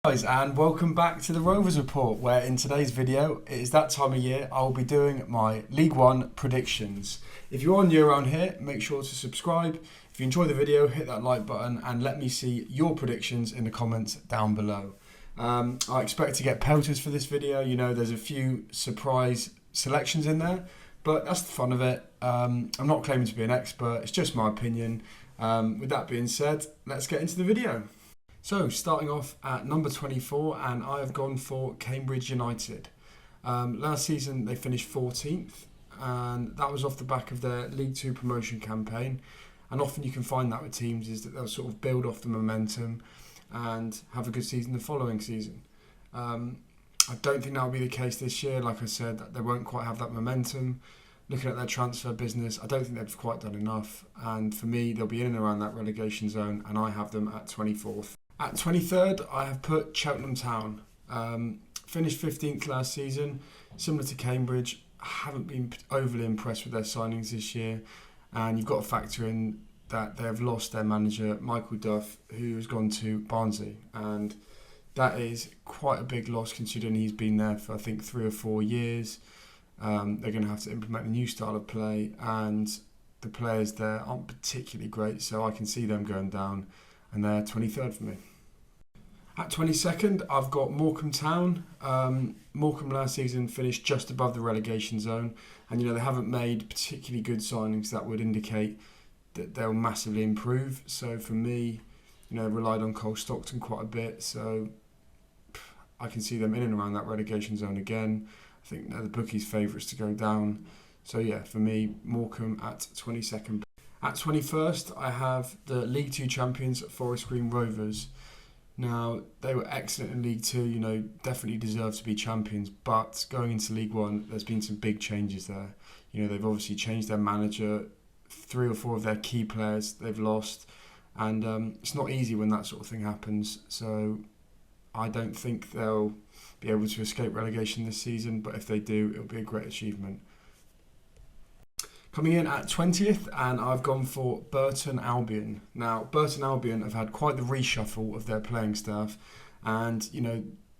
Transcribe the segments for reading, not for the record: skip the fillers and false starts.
Guys, and welcome back to the Rovers Report, where in today's video it is that time of year I'll be doing my League One predictions. If you're new around here, make sure to subscribe. If you enjoy the video, hit that like button and let me see your predictions in the comments down below. I expect to get pelters for this video. You know, there's a few surprise selections in there, but that's the fun of it. I'm not claiming to be an expert, it's just my opinion. With that being said, let's get into the video. So, starting off at number 24, and I have gone for Cambridge United. Last season they finished 14th, and that was off the back of their League Two promotion campaign. And often you can find that with teams is that they'll sort of build off the momentum and have a good season the following season. I don't think that'll be the case this year. Like I said, they won't quite have that momentum. Looking at their transfer business, I don't think they've quite done enough. And for me, they'll be in and around that relegation zone, and I have them at 24th. At 23rd, I have put Charlton Town. Finished 15th last season, similar to Cambridge. I haven't been overly impressed with their signings this year. And you've got to factor in that they have lost their manager, Michael Duff, who has gone to Barnsley. And that is quite a big loss considering he's been there for, I think, 3 or 4 years. They're going to have to implement a new style of play. And the players there aren't particularly great, so I can see them going down. And they're 23rd for me. At 22nd, I've got Wycombe Town. Wycombe last season finished just above the relegation zone. And, they haven't made particularly good signings that would indicate that they'll massively improve. So, for me, relied on Cole Stockton quite a bit. So, I can see them in and around that relegation zone again. I think they're the bookies' favourites to go down. So, yeah, for me, Wycombe at 22nd. At 21st, I have the League Two champions, Forest Green Rovers. Now, they were excellent in League Two, definitely deserve to be champions, but going into League One, there's been some big changes there. They've obviously changed their manager, 3 or 4 of their key players they've lost, and it's not easy when that sort of thing happens, so I don't think they'll be able to escape relegation this season, but if they do, it'll be a great achievement. Coming in at 20th, and I've gone for Burton Albion. Now, Burton Albion have had quite the reshuffle of their playing staff, and,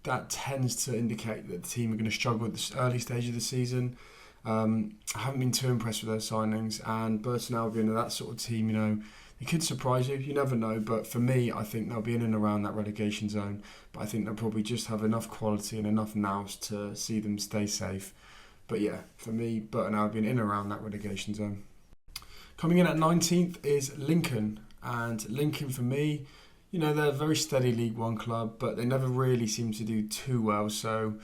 that tends to indicate that the team are going to struggle at the early stage of the season. I haven't been too impressed with their signings, and Burton Albion are that sort of team, they could surprise you never know, but for me, I think they'll be in and around that relegation zone, but I think they'll probably just have enough quality and enough nous to see them stay safe. But yeah, for me, Burton Albion in and around that relegation zone. Coming in at 19th is Lincoln. And Lincoln, for me, they're a very steady League One club, but they never really seem to do too well. So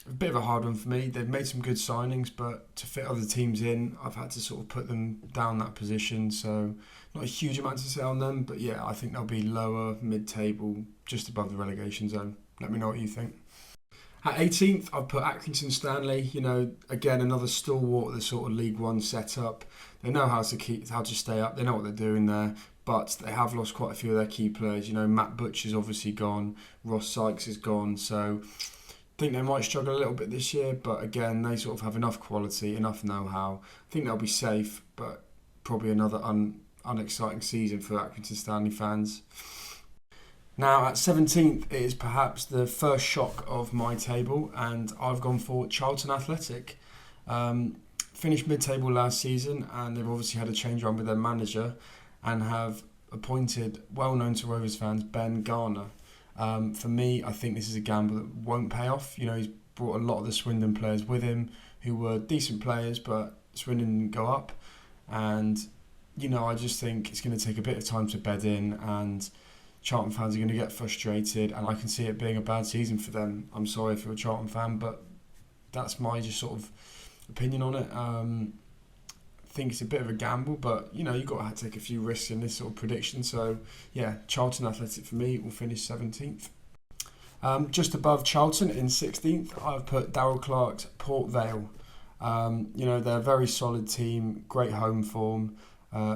a bit of a hard one for me. They've made some good signings, but to fit other teams in, I've had to sort of put them down that position. So not a huge amount to say on them, but yeah, I think they'll be lower, mid-table, just above the relegation zone. Let me know what you think. At 18th, I've put Accrington Stanley. Again, another stalwart of the sort of League One setup. They know how to stay up. They know what they're doing there, but they have lost quite a few of their key players. Matt Butcher's obviously gone. Ross Sykes is gone. So I think they might struggle a little bit this year, but again, they sort of have enough quality, enough know-how. I think they'll be safe, but probably another unexciting season for Accrington Stanley fans. Now, at 17th, it is perhaps the first shock of my table, and I've gone for Charlton Athletic. Finished mid-table last season, and they've obviously had a change around with their manager and have appointed, well-known to Rovers fans, Ben Garner. For me, I think this is a gamble that won't pay off. He's brought a lot of the Swindon players with him who were decent players, but Swindon didn't go up. And, I just think it's going to take a bit of time to bed in, and Charlton fans are going to get frustrated, and I can see it being a bad season for them. I'm sorry if you're a Charlton fan, but that's my just sort of opinion on it. I think it's a bit of a gamble, but you've got to take a few risks in this sort of prediction. So yeah, Charlton Athletic for me will finish 17th. Just above Charlton in 16th, I've put Darrell Clark's Port Vale. They're a very solid team, great home form.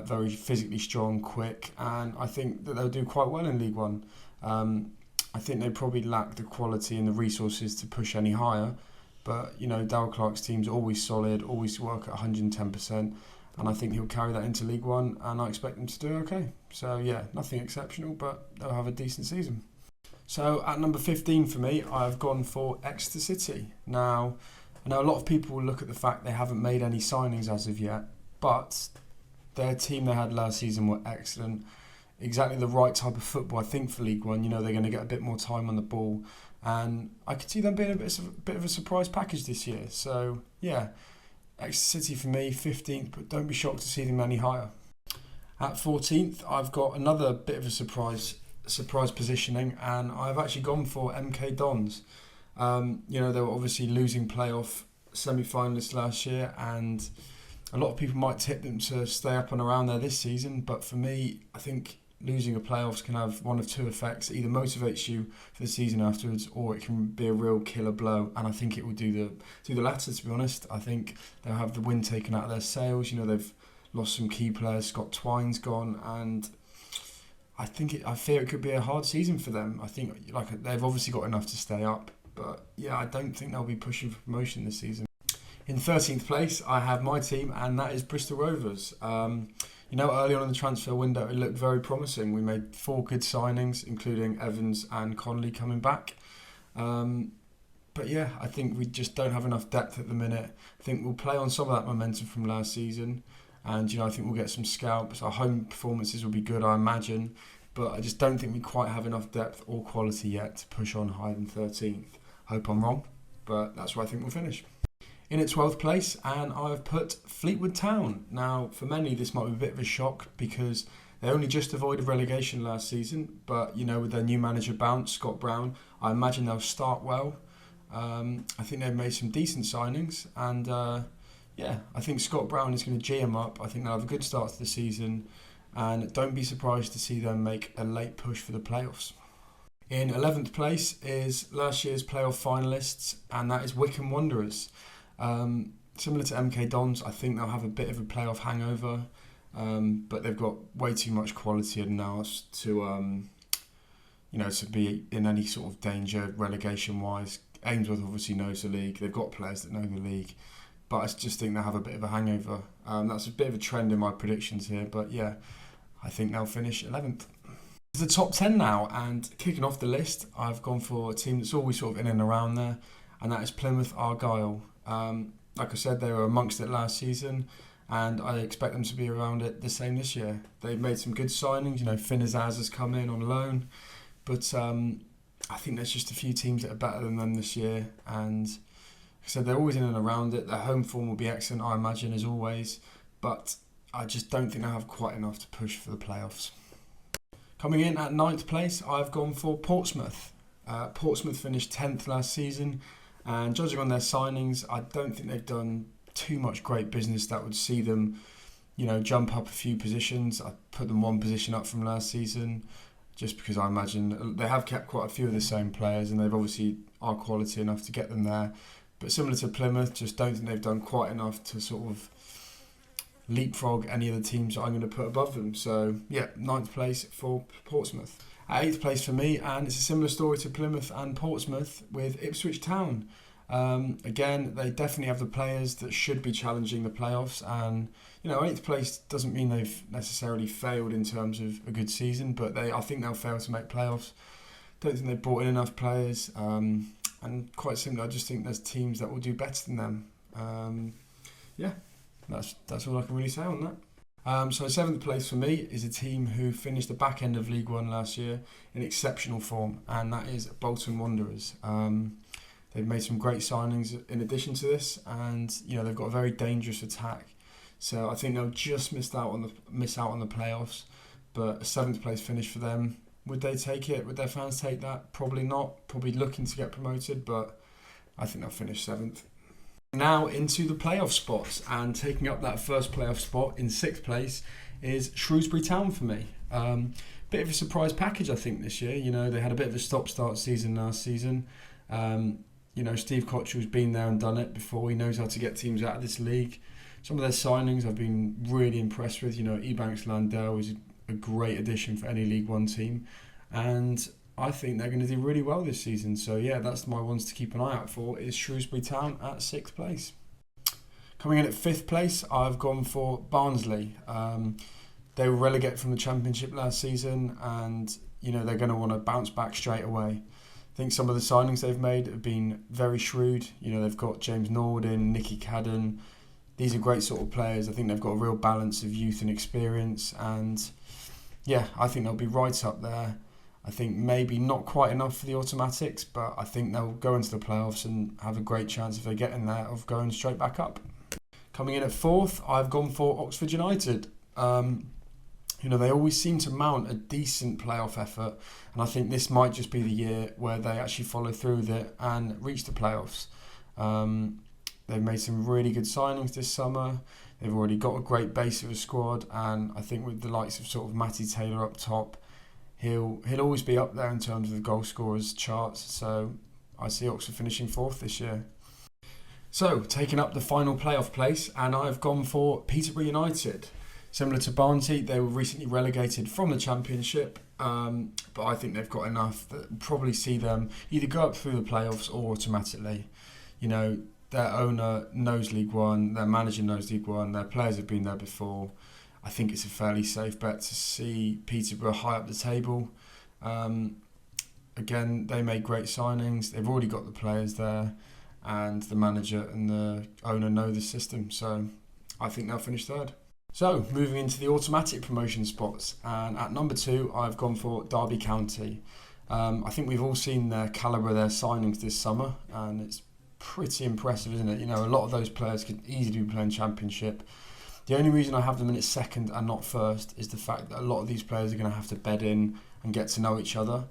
Very physically strong, quick, and I think that they'll do quite well in League One. I think they probably lack the quality and the resources to push any higher, but Darrell Clark's team's always solid, always work at 110%, and I think he'll carry that into League One, and I expect them to do okay. So yeah, nothing exceptional, but they'll have a decent season. So at number 15 for me, I've gone for Exeter City. Now, I know a lot of people will look at the fact they haven't made any signings as of yet, but their team they had last season were excellent. Exactly the right type of football, I think, for League One. They're going to get a bit more time on the ball. And I could see them being a bit of a surprise package this year. So, yeah, Exeter City for me, 15th, but don't be shocked to see them any higher. At 14th, I've got another bit of a surprise positioning, and I've actually gone for MK Dons. They were obviously losing playoff semi-finalists last year, and a lot of people might tip them to stay up and around there this season, but for me, I think losing a playoffs can have one of two effects. It either motivates you for the season afterwards, or it can be a real killer blow, and I think it will do the latter, to be honest. I think they'll have the wind taken out of their sails. They've lost some key players. Scott Twine's gone, and I fear it could be a hard season for them. I think they've obviously got enough to stay up, but yeah, I don't think they'll be pushing for promotion this season. In 13th place, I have my team, and that is Bristol Rovers. Early on in the transfer window, it looked very promising. We made 4 good signings, including Evans and Connolly coming back. But yeah, I think we just don't have enough depth at the minute. I think we'll play on some of that momentum from last season. And, I think we'll get some scalps. Our home performances will be good, I imagine. But I just don't think we quite have enough depth or quality yet to push on higher than 13th. Hope I'm wrong, but that's where I think we'll finish. In at 12th place, and I've put Fleetwood Town. Now, for many, this might be a bit of a shock because they only just avoided relegation last season. But, with their new manager bounce, Scott Brown, I imagine they'll start well. I think they've made some decent signings. And, I think Scott Brown is going to G them up. I think they'll have a good start to the season. And don't be surprised to see them make a late push for the playoffs. In 11th place is last year's playoff finalists, and that is Wycombe Wanderers. Similar to MK Dons, I think they'll have a bit of a playoff hangover, but they've got way too much quality now to be in any sort of danger relegation-wise. Ainsworth obviously knows the league. They've got players that know the league, but I just think they'll have a bit of a hangover. That's a bit of a trend in my predictions here, but yeah, I think they'll finish 11th. It's the top 10 now, and kicking off the list, I've gone for a team that's always sort of in and around there, and that is Plymouth Argyle. Like I said, they were amongst it last season, and I expect them to be around it the same this year. They've made some good signings. Finn Azaz has come in on loan, but I think there's just a few teams that are better than them this year, and like I said, they're always in and around it. Their home form will be excellent, I imagine, as always, but I just don't think they'll have quite enough to push for the playoffs. Coming in at 9th place, I've gone for Portsmouth. Portsmouth finished 10th last season, and judging on their signings, I don't think they've done too much great business that would see them, jump up a few positions. I put them one position up from last season, just because I imagine they have kept quite a few of the same players, and they've obviously are quality enough to get them there. But similar to Plymouth, just don't think they've done quite enough to sort of leapfrog any of the teams that I'm going to put above them. So, yeah, 9th place for Portsmouth. At 8th place for me, and it's a similar story to Plymouth and Portsmouth with Ipswich Town. Again, they definitely have the players that should be challenging the playoffs, and 8th place doesn't mean they've necessarily failed in terms of a good season, but I think they'll fail to make playoffs. Don't think they've brought in enough players, and quite simply, I just think there's teams that will do better than them. That's all I can really say on that. So 7th place for me is a team who finished the back end of League One last year in exceptional form, and that is Bolton Wanderers. They've made some great signings in addition to this, and they've got a very dangerous attack. So I think they'll just miss out on the playoffs, but a 7th place finish for them. Would they take it? Would their fans take that? Probably not. Probably looking to get promoted, but I think they'll finish 7th. Now into the playoff spots, and taking up that first playoff spot in 6th place is Shrewsbury Town for me. Bit of a surprise package, I think, this year. They had a bit of a stop-start season last season. Steve Cottrell's been there and done it before. He knows how to get teams out of this league. Some of their signings I've been really impressed with. Ebanks Landell is a great addition for any League One team, and I think they're going to do really well this season. So yeah, that's my ones to keep an eye out for, is Shrewsbury Town at 6th place. Coming in at 5th place, I've gone for Barnsley. They were relegated from the Championship last season, and they're going to want to bounce back straight away. I think some of the signings they've made have been very shrewd. They've got James Norden, Nicky Cadden. These are great sort of players. I think they've got a real balance of youth and experience, and I think they'll be right up there. I think maybe not quite enough for the automatics, but I think they'll go into the playoffs and have a great chance if they get in there of going straight back up. Coming in at fourth, I've gone for Oxford United. They always seem to mount a decent playoff effort, and I think this might just be the year where they actually follow through with it and reach the playoffs. They've made some really good signings this summer. They've already got a great base of a squad, and I think with the likes of sort of Matty Taylor up top, he'll always be up there in terms of the goal scorers charts. So I see Oxford finishing fourth this year. So taking up the final playoff place, and I've gone for Peterborough United. Similar to Barnsley, they were recently relegated from the Championship, but I think they've got enough that will probably see them either go up through the playoffs or automatically. Their owner knows League One, their manager knows League One, their players have been there before. I think it's a fairly safe bet to see Peterborough high up the table. Again, they made great signings. They've already got the players there, and the manager and the owner know the system. So I think they'll finish third. So moving into the automatic promotion spots, and at number 2, I've gone for Derby County. I think we've all seen their calibre of their signings this summer, and it's pretty impressive, isn't it? A lot of those players could easily be playing Championship. The only reason I have them in its second and not first is the fact that a lot of these players are going to have to bed in and get to know each other.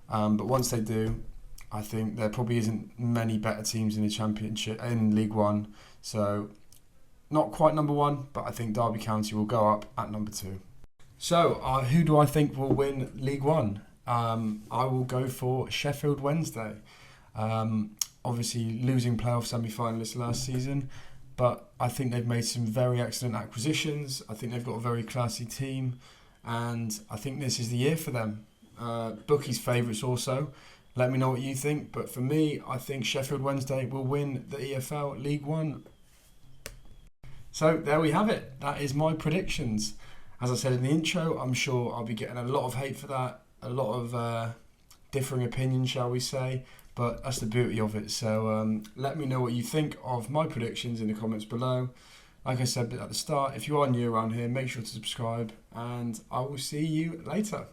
But once they do, I think there probably isn't many better teams in the Championship, in League One. So not quite number 1, but I think Derby County will go up at number 2. So who do I think will win League One? I will go for Sheffield Wednesday. Obviously losing playoff semi-finalists last season, but I think they've made some very excellent acquisitions. I think they've got a very classy team, and I think this is the year for them. Bookies' favourites also. Let me know what you think, but for me, I think Sheffield Wednesday will win the EFL League One. So there we have it. That is my predictions. As I said in the intro, I'm sure I'll be getting a lot of hate for that, a lot of differing opinions, shall we say. But that's the beauty of it. So let me know what you think of my predictions in the comments below. Like I said at the start, if you are new around here, make sure to subscribe, and I will see you later.